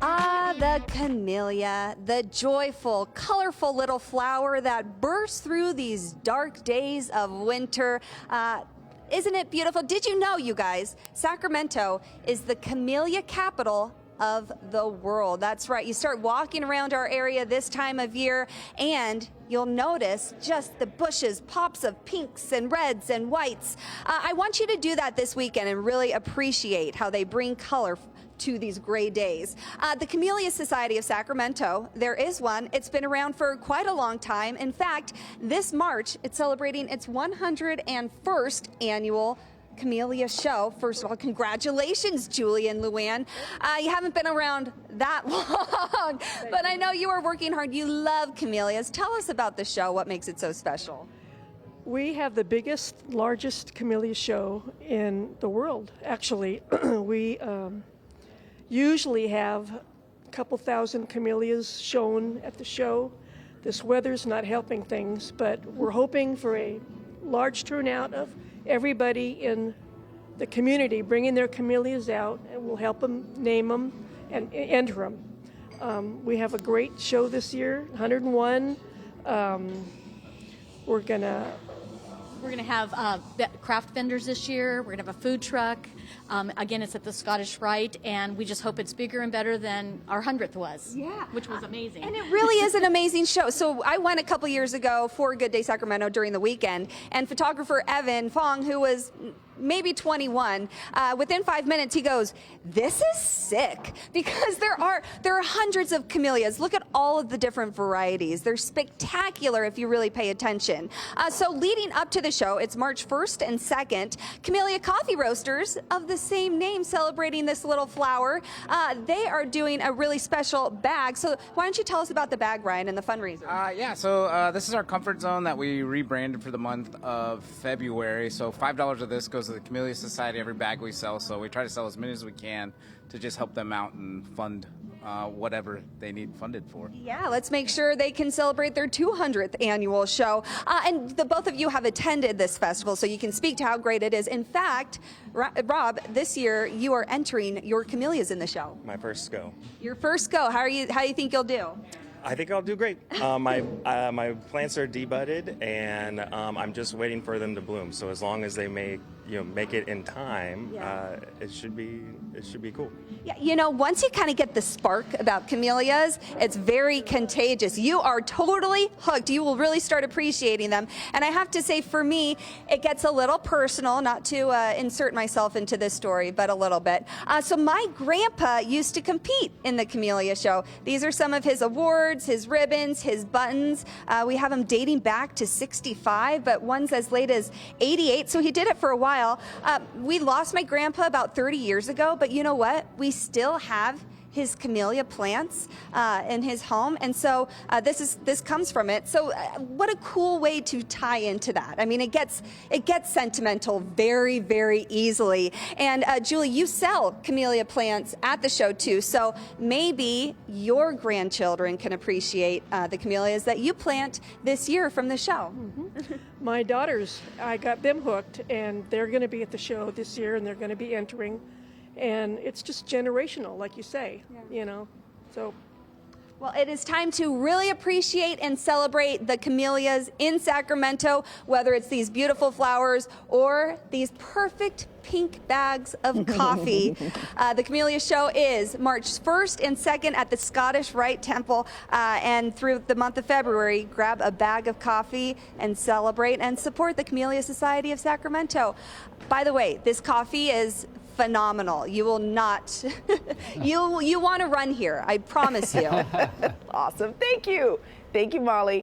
Ah, the camellia, the joyful, colorful little flower that bursts through these dark days of winter. Isn't it beautiful? Did you know, you guys, Sacramento is the camellia capital of the world? That's right. You start walking around our area this time of year and you'll notice just the bushes, pops of pinks and reds and whites. I want you to do that this weekend and really appreciate how they bring color to these gray days. The Camellia Society of Sacramento, there is one. It's been around for quite a long time. In fact, this March, it's celebrating its 101st annual Camellia show. First of all, congratulations, Julie and Luann. You haven't been around that long, but I know you are working hard. You love camellias. Tell us about the show. What makes it so special? We have the biggest, largest camellia show in the world, actually. We usually have a couple thousand camellias shown at the show. This weather's not helping things, but we're hoping for a large turnout of everybody in the community bringing their camellias out, and we'll help them name them and enter them. We have a great show this year, 101. We're gonna have craft vendors this year. We're gonna have a food truck. Again, it's at the Scottish Rite, and we just hope it's bigger and better than our 100th was. Yeah, which was amazing. And it really is an amazing show. So I went a couple years ago for Good Day Sacramento during the weekend, and photographer Evan Fong, who was maybe 21, within 5 minutes he goes, "This is sick," because there are hundreds of camellias. Look at all of the different varieties. They're spectacular if you really pay attention. So leading up to the show, it's March 1st and 2nd, Camellia Coffee Roasters of the same name celebrating this little flower. They are doing a really special bag. So why don't you tell us about the bag, Ryan, and the fundraiser? So this is our comfort zone that we rebranded for the month of February. So $5 of this goes to the Camellia Society every bag we sell. So we try to sell as many as we can to just help them out and fund whatever they need funded for. Yeah, let's make sure they can celebrate their 200th annual show. And the both of you have attended this festival, so you can speak to how great it is. In fact, Rob, this year you are entering your camellias in the show. My first go. Your first go. How do you think you'll do? I think I'll do great. My plants are debudded, and I'm just waiting for them to bloom. So as long as they make it in time, it should be cool. Yeah, once you kind of get the spark about camellias, it's very contagious. You are totally hooked. You will really start appreciating them. And I have to say, for me, it gets a little personal, not to insert myself into this story, but a little bit. So my grandpa used to compete in the Camellia show. These are some of his awards, his ribbons, his buttons. We have them dating back to 65, but one's as late as 88. So he did it for a while. We lost my grandpa about 30 years ago, but you know what? We still have his camellia plants in his home, and so this comes from it. So what a cool way to tie into that. I mean, it gets sentimental very, very easily. And Julie, you sell camellia plants at the show too, so maybe your grandchildren can appreciate the camellias that you plant this year from the show. Mm-hmm. My daughters, I got them hooked, and they're going to be at the show this year, and they're going to be entering. And it's just generational, like you say, so. Well, it is time to really appreciate and celebrate the camellias in Sacramento, whether it's these beautiful flowers or these perfect pink bags of coffee. The Camellia Show is March 1st and 2nd at the Scottish Rite Temple, and through the month of February, grab a bag of coffee and celebrate and support the Camellia Society of Sacramento. By the way, this coffee is phenomenal. You will not, you want to run here, I promise you. Awesome. Thank you. Thank you, Molly.